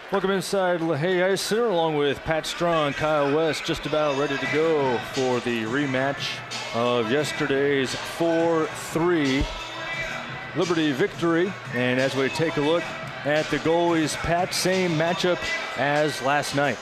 Welcome inside LaHaye Ice Center along with Pat Strong, Kyle West, just about ready to go for the rematch of yesterday's 4-3 Liberty victory. And as we take a look at the goalies, Pat, same matchup as last night.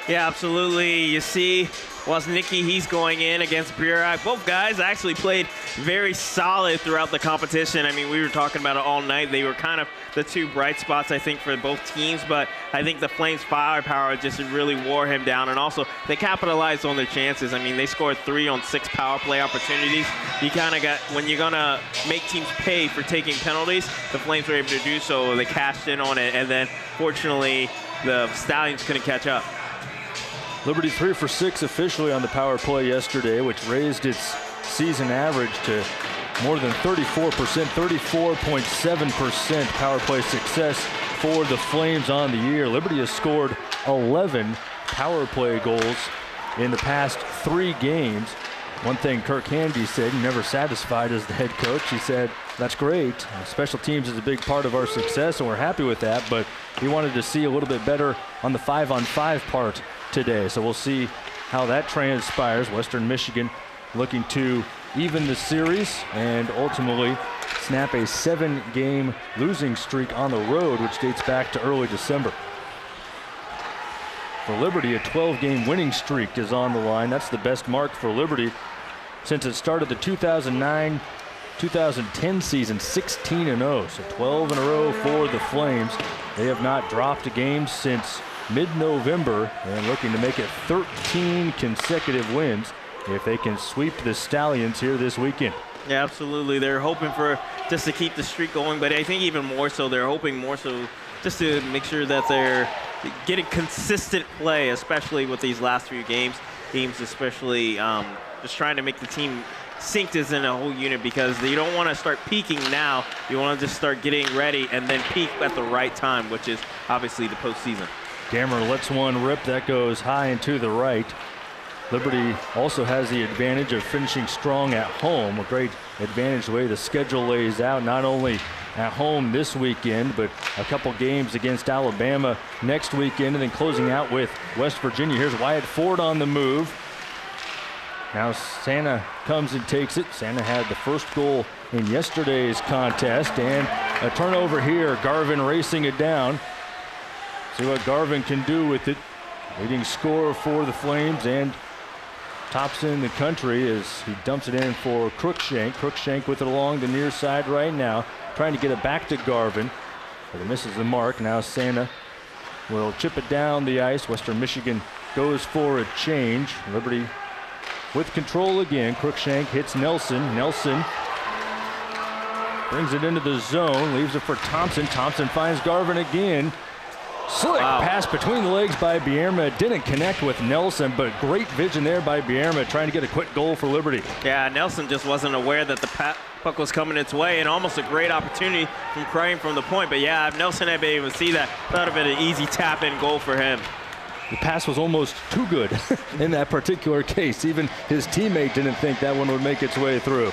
Yeah, absolutely. You see, Woznicki, he's going in against Burak. Both guys actually played very solid throughout the competition. I mean, we were talking about it all night. They were kind of the two bright spots, I think, for both teams. But I think the Flames' firepower just really wore him down. And also, they capitalized on their chances. I mean, they scored 3 on 6 power play opportunities. You kind of got, when you're going to make teams pay for taking penalties, the Flames were able to do so. They cashed in on it. And then, fortunately, the Stallions couldn't catch up. Liberty 3 for 6 officially on the power play yesterday, which raised its season average to more than 34%, 34.7% power play success for the Flames on the year. Liberty has scored 11 power play goals in the past 3 games. One thing Kirk Handy said, never satisfied as the head coach. He said, that's great. Special teams is a big part of our success, and we're happy with that, but he wanted to see a little bit better on the 5-on-5 part today. So we'll see how that transpires. Western Michigan looking to even the series and ultimately snap a 7-game losing streak on the road, which dates back to early December. For Liberty, a 12-game winning streak is on the line. That's the best mark for Liberty since it started the 2009-2010 season, 16-0. So 12 in a row for the Flames. They have not dropped a game since mid-November and looking to make it 13 consecutive wins if they can sweep the Stallions here this weekend. Yeah, absolutely. They're hoping for just to keep the streak going, but I think even more so, they're hoping more so just to make sure that they're getting consistent play, especially with these last few games, especially just trying to make the team synced as in a whole unit, because you don't want to start peaking now. You want to just start getting ready and then peak at the right time, which is obviously the postseason. Gammer lets one rip. That goes high and to the right. Liberty also has the advantage of finishing strong at home. A great advantage the way the schedule lays out, not only at home this weekend, but a couple games against Alabama next weekend, and then closing out with West Virginia. Here's Wyatt Ford on the move. Now Santa comes and takes it. Santa had the first goal in yesterday's contest, and a turnover here. Garvin racing it down. See what Garvin can do with it. Leading scorer for the Flames and tops in the country as he dumps it in for Cruikshank. Cruikshank with it along the near side right now, trying to get it back to Garvin, but it misses the mark. Now Santa will chip it down the ice. Western Michigan goes for a change. Liberty with control again. Cruikshank hits Nelson. Nelson brings it into the zone, leaves it for Thompson. Thompson finds Garvin again. Slick pass between the legs by Bierma. Didn't connect with Nelson, but great vision there by Bierma, trying to get a quick goal for Liberty. Yeah, Nelson just wasn't aware that the puck was coming its way, and almost a great opportunity from Crane from the point. But yeah, if Nelson had been able to see that, that would have been an easy tap-in goal for him. The pass was almost too good in that particular case. Even his teammate didn't think that one would make its way through.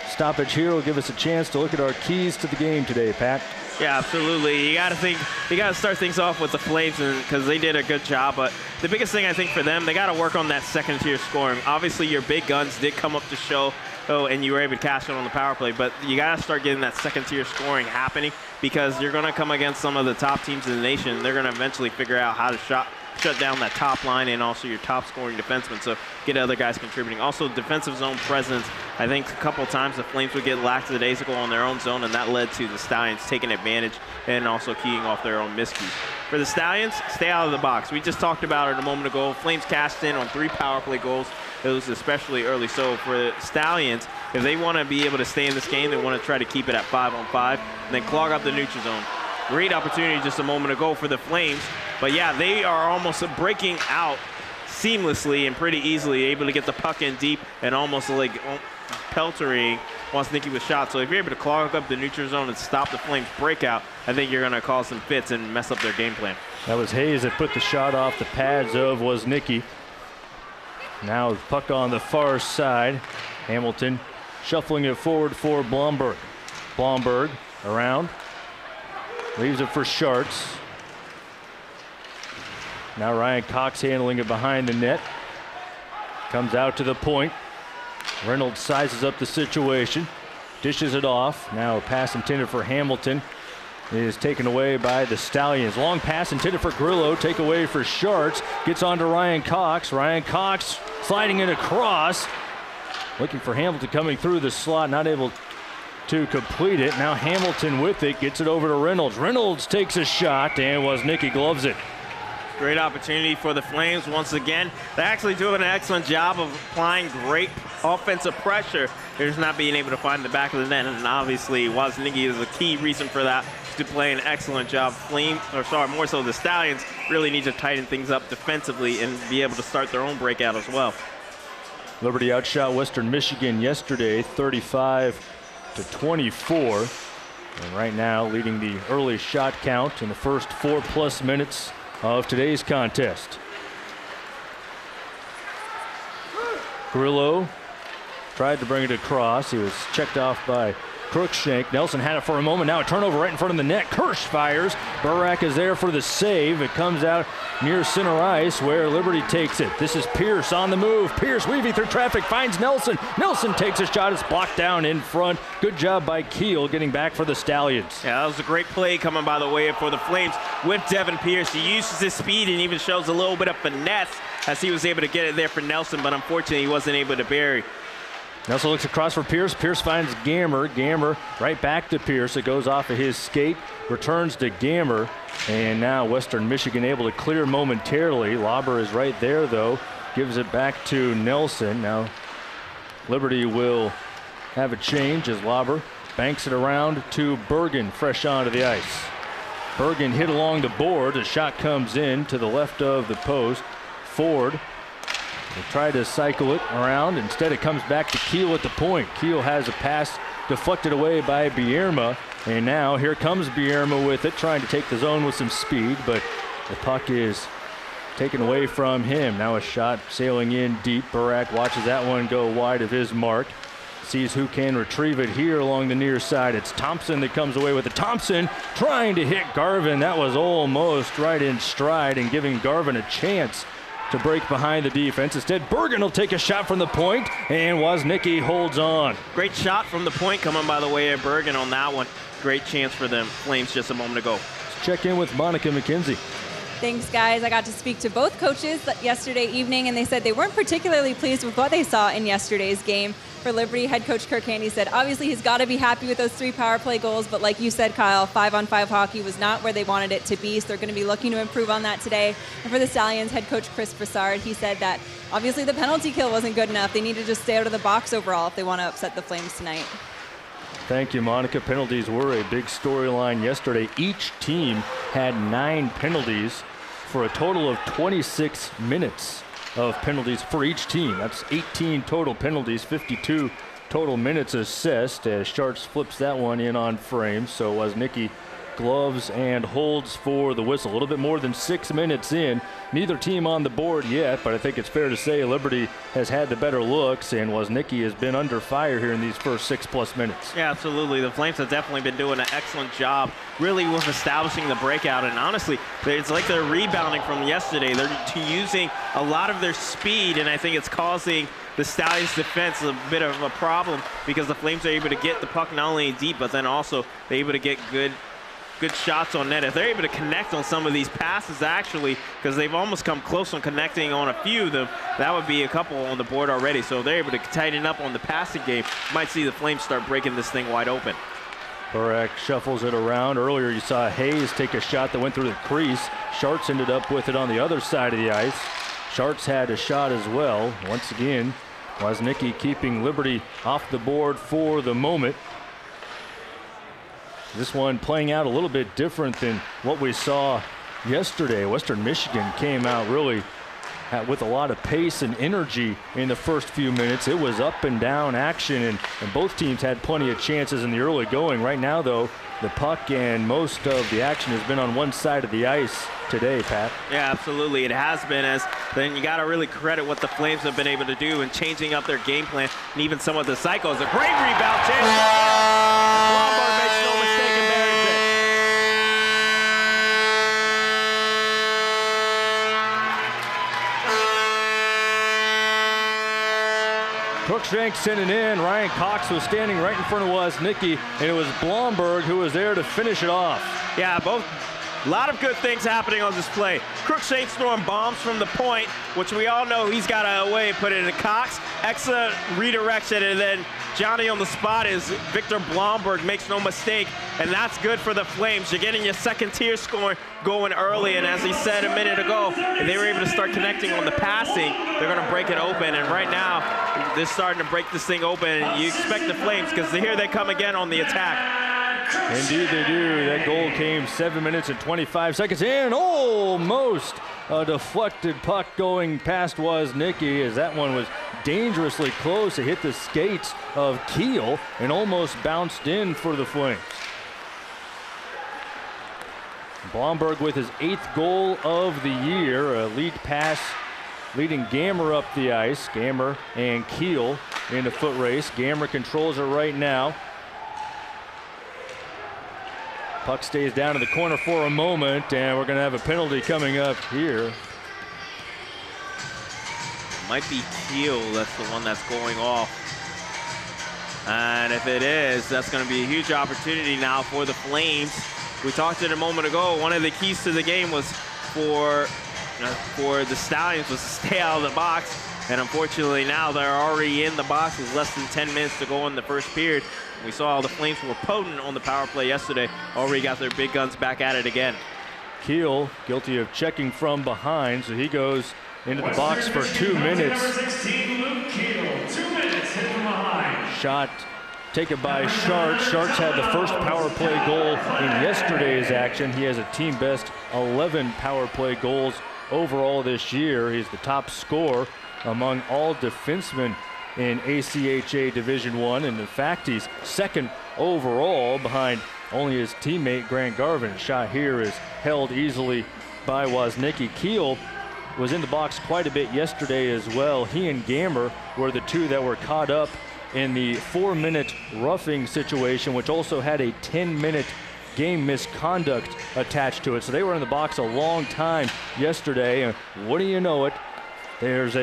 Stoppage here will give us a chance to look at our keys to the game today, Pat. Yeah, absolutely. You got to start things off with the Flames because they did a good job. But the biggest thing I think for them, they got to work on that second-tier scoring. Obviously, your big guns did come up to show, and you were able to cash in on the power play. But you got to start getting that second-tier scoring happening because you're going to come against some of the top teams in the nation. They're going to eventually figure out how to shut down that top line and also your top scoring defenseman, so get other guys contributing. Also, defensive zone presence. I think a couple times the Flames would get lackadaisical on their own zone, and that led to the Stallions taking advantage and also keying off their own miscues. For the Stallions, stay out of the box. We just talked about it a moment ago. Flames cashed in on 3 power play goals. It was especially early. So for the Stallions, if they want to be able to stay in this game, they want to try to keep it at 5-on-5 and then clog up the neutral zone. Great opportunity just a moment ago for the Flames. But yeah, they are almost breaking out seamlessly and pretty easily, able to get the puck in deep and almost like peltering Woznicki with shots. So if you're able to clog up the neutral zone and stop the Flames breakout, I think you're going to cause some fits and mess up their game plan. That was Hayes that put the shot off the pads of Woznicki. Now the puck on the far side. Hamilton shuffling it forward for Blomberg. Blomberg around. Leaves it for Schartz. Now Ryan Cox handling it behind the net. Comes out to the point. Reynolds sizes up the situation. Dishes it off. Now a pass intended for Hamilton is taken away by the Stallions. Long pass intended for Grillo. Take away for Sharts. Gets on to Ryan Cox. Ryan Cox sliding it across. Looking for Hamilton coming through the slot. Not able to complete it. Now Hamilton with it. Gets it over to Reynolds. Reynolds takes a shot and Woznicki gloves it. Great opportunity for the Flames once again. They're actually doing an excellent job of applying great offensive pressure. They're just not being able to find the back of the net, and obviously Woznicki is a key reason for that, to play an excellent job. More so the Stallions really need to tighten things up defensively and be able to start their own breakout as well. Liberty outshot Western Michigan yesterday 35-24. And right now leading the early shot count in the first 4+ minutes of today's contest. Grillo tried to bring it across. He was checked off by Cruikshank. Nelson had it for a moment. Now a turnover right in front of the net. Kirsch fires. Burak is there for the save. It comes out near center ice where Liberty takes it. This is Pierce on the move. Pierce weaving through traffic finds Nelson. Nelson takes a shot. It's blocked down in front. Good job by Keel getting back for the Stallions. Yeah, that was a great play coming by the way for the Flames with Devin Pierce. He uses his speed and even shows a little bit of finesse as he was able to get it there for Nelson, but unfortunately he wasn't able to bury. Nelson looks across for Pierce. Pierce finds Gammer. Gammer right back to Pierce. It goes off of his skate. Returns to Gammer. And now Western Michigan able to clear momentarily. Lauber is right there, though. Gives it back to Nelson. Now Liberty will have a change as Lauber banks it around to Bergen, fresh onto the ice. Bergen hit along the board. The shot comes in to the left of the post. Ford they try to cycle it around. Instead, it comes back to Keel at the point. Keel has a pass deflected away by Bierma. And now here comes Bierma with it, trying to take the zone with some speed. But the puck is taken away from him. Now a shot sailing in deep. Burak watches that one go wide of his mark. Sees who can retrieve it here along the near side. It's Thompson that comes away with it. Thompson trying to hit Garvin. That was almost right in stride and giving Garvin a chance to break behind the defense. Instead, Bergen will take a shot from the point, and Woznicki holds on. Great shot from the point coming by the way of Bergen on that one. Great chance for them Flames just a moment ago. Let's check in with Monica McKenzie. Thanks, guys. I got to speak to both coaches yesterday evening, and they said they weren't particularly pleased with what they saw in yesterday's game. For Liberty, head coach Kirk Handy said obviously he's got to be happy with those 3 power play goals, but like you said, Kyle, 5-on-5 hockey was not where they wanted it to be, so they're going to be looking to improve on that today. And for the Stallions, head coach Chris Broussard, he said that obviously the penalty kill wasn't good enough. They need to just stay out of the box overall if they want to upset the Flames tonight. Thank you, Monica. Penalties were a big storyline yesterday. Each team had 9 penalties for a total of 26 minutes of penalties for each team. That's 18 total penalties, 52 total minutes assessed as Sharts flips that one in on frame. So Woznicki gloves and holds for the whistle. A little bit more than 6 minutes in. Neither team on the board yet, but I think it's fair to say Liberty has had the better looks, and Woznicki has been under fire here in these first 6+ minutes. Yeah, absolutely. The Flames have definitely been doing an excellent job really with establishing the breakout, and honestly, it's like they're rebounding from yesterday. They're using a lot of their speed, and I think it's causing the Stallions defense a bit of a problem because the Flames are able to get the puck not only deep, but then also they're able to get good shots on net. If they're able to connect on some of these passes, actually, because they've almost come close on connecting on a few of them, that would be a couple on the board already. So if they're able to tighten up on the passing game, might see the Flames start breaking this thing wide open. Burak shuffles it around. Earlier you saw Hayes take a shot that went through the crease. Sharts ended up with it on the other side of the ice. Sharts had a shot as well. Once again, Woznicki keeping Liberty off the board for the moment. This one playing out a little bit different than what we saw yesterday. Western Michigan came out really with a lot of pace and energy in the first few minutes. It was up and down action, and both teams had plenty of chances in the early going. Right now, though, the puck and most of the action has been on one side of the ice today, Pat. Yeah, absolutely. It has been, as then you got to really credit what the Flames have been able to do in changing up their game plan and even some of the cycles. A great rebound chance. Lombard makes no mistake and buries it. Cruikshank sent it in. Ryan Cox was standing right in front of Woznicki, and it was Blomberg who was there to finish it off. Yeah, a lot of good things happening on this play. Cruikshank throwing bombs from the point, which we all know he's got a way to put it in Cox. Excellent redirection, and then Johnny on the spot is Victor Blomberg, makes no mistake, and that's good for the Flames. You're getting your second tier scoring going early, and as he said a minute ago, if they were able to start connecting on the passing, they're going to break it open, and right now, they're starting to break this thing open, and you expect the Flames, because here they come again on the attack. Indeed they do. That goal came 7 minutes and 25 seconds in. Almost a deflected puck going past Woznicki, as that one was dangerously close. It hit the skates of Keel and almost bounced in for the Flames. Blomberg with his 8th goal of the year. A lead pass leading Gammer up the ice. Gammer and Keel in a foot race. Gammer controls it right now. Puck stays down in the corner for a moment, and we're going to have a penalty coming up here. Might be Keel, that's the one that's going off. And if it is, that's going to be a huge opportunity now for the Flames. We talked it a moment ago. One of the keys to the game was for the Stallions was to stay out of the box. And unfortunately now they're already in the box with less than 10 minutes to go in the first period. We saw how the Flames were potent on the power play yesterday. Already got their big guns back at it again. Keel guilty of checking from behind, so he goes into the box for 2 minutes. Number 16, Luke Keel, 2 minutes hit from behind. Shot taken by Sharts. Sharts had the first power play goal in yesterday's action. He has a team best 11 power play goals overall this year. He's the top scorer among all defensemen in ACHA Division I, and in fact he's second overall behind only his teammate Grant Garvin. Shot here is held easily by Woznicki. Keel was in the box quite a bit yesterday as well. He and Gammer were the two that were caught up in the 4-minute roughing situation, which also had a 10-minute game misconduct attached to it. So they were in the box a long time yesterday, and what do you know it, there's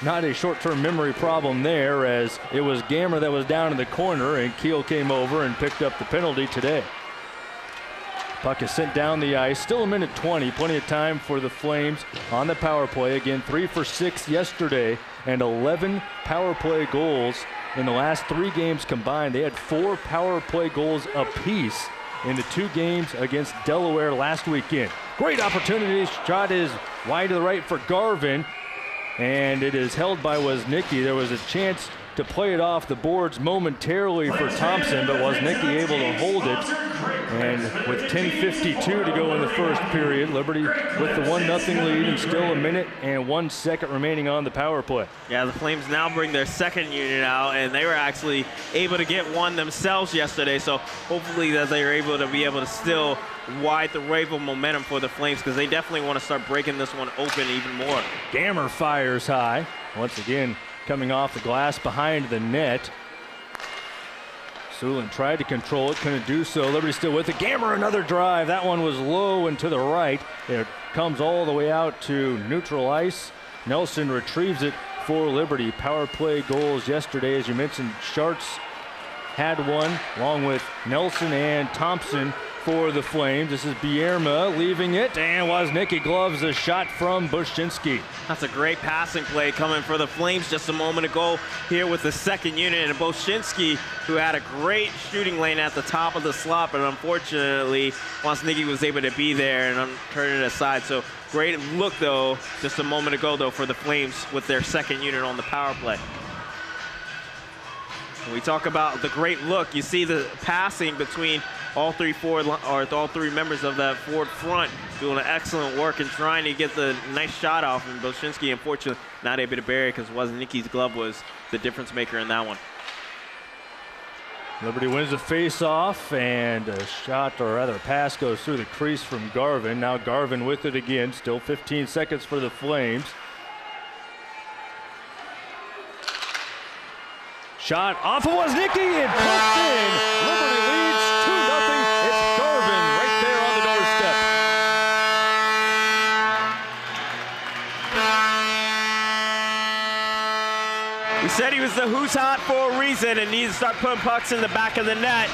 not a short-term memory problem there, as it was Gammer that was down in the corner and Keel came over and picked up the penalty today. Puck is sent down the ice. Still a minute 20. Plenty of time for the Flames on the power play. Again, 3 for 6 yesterday and 11 power play goals in the last 3 games combined. They had 4 power play goals apiece in the 2 games against Delaware last weekend. Great opportunity. Shot is wide to the right for Garvin, and it is held by Woznicki. There was a chance to play it off the boards momentarily for Thompson, but Woznicki able to hold it. And with 10:52 to go in the first period, Liberty with the 1-0 lead and still a minute and 1 second remaining on the power play. Yeah, the Flames now bring their second unit out, and they were actually able to get one themselves yesterday, so hopefully that they are able to still wide the wave of momentum for the Flames, because they definitely want to start breaking this one open even more. Gammer fires high. Once again, coming off the glass behind the net. Sulin tried to control it, couldn't do so. Liberty still with it. Gammer, another drive. That one was low and to the right. It comes all the way out to neutral ice. Nelson retrieves it for Liberty. Power play goals yesterday, as you mentioned. Sharts had one, along with Nelson and Thompson for the Flames. This is Bierma leaving it, and Woznicki gloves a shot from Bushchinski. That's a great passing play coming for the Flames just a moment ago here with the second unit, and Bushchinski, who had a great shooting lane at the top of the slot, but unfortunately Woznicki was able to be there and turn it aside. So great look though, just a moment ago though, for the Flames with their second unit on the power play. When we talk about the great look, you see the passing between all three members of that forward front doing excellent work and trying to get the nice shot off, and Bushchinski unfortunately not able to bury it because Woznicki's glove was the difference maker in that one. Liberty wins the face-off, and a shot, or rather a pass, goes through the crease from Garvin. Now Garvin with it again, still 15 seconds for the Flames. Shot off of Woznicki and pushed in. Liberty leads 2-0. It's Garvin right there on the doorstep. We said he was the who's hot for a reason and needs to start putting pucks in the back of the net.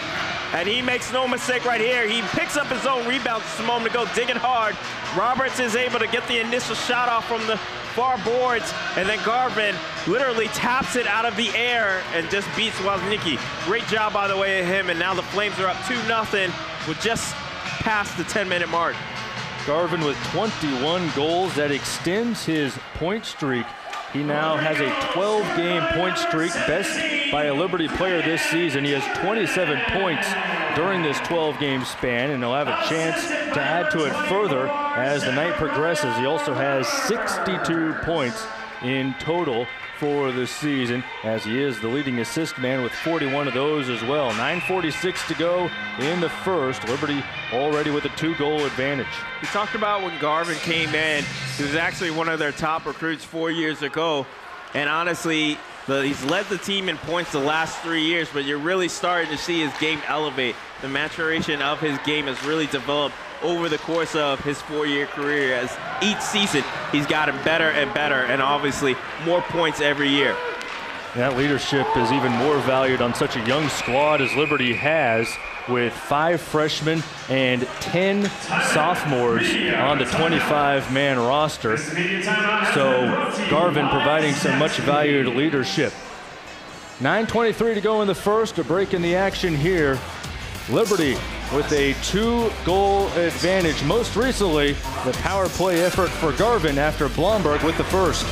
And he makes no mistake right here. He picks up his own rebound just a moment ago, digging hard. Roberts is able to get the initial shot off from the far boards, and then Garvin literally taps it out of the air and just beats Wozniacki. Great job, by the way, of him, and now the Flames are up 2-0 with just past the 10-minute mark. Garvin with 21 goals. That extends his point streak. He now has a 12-game point streak, best by a Liberty player this season. He has 27 points during this 12-game span, and he'll have a chance to add to it further as the night progresses. He also has 62 points in total for the season, as he is the leading assist man with 41 of those as well. 9:46 to go in the first. Liberty already with a 2-goal advantage. We talked about when Garvin came in, he was actually one of their top recruits 4 years ago. And honestly, he's led the team in points the last 3 years, but you're really starting to see his game elevate. The maturation of his game has really developed over the course of his 4-year career, as each season he's gotten better and better, and obviously more points every year. That leadership is even more valued on such a young squad as Liberty has, with 5 freshmen and 10 sophomores on the 25-man roster. So Garvin providing some much valued leadership. 9:23 to go in the first, a break in the action here. Liberty with a 2-goal advantage. Most recently, the power play effort for Garvin after Blomberg with the first.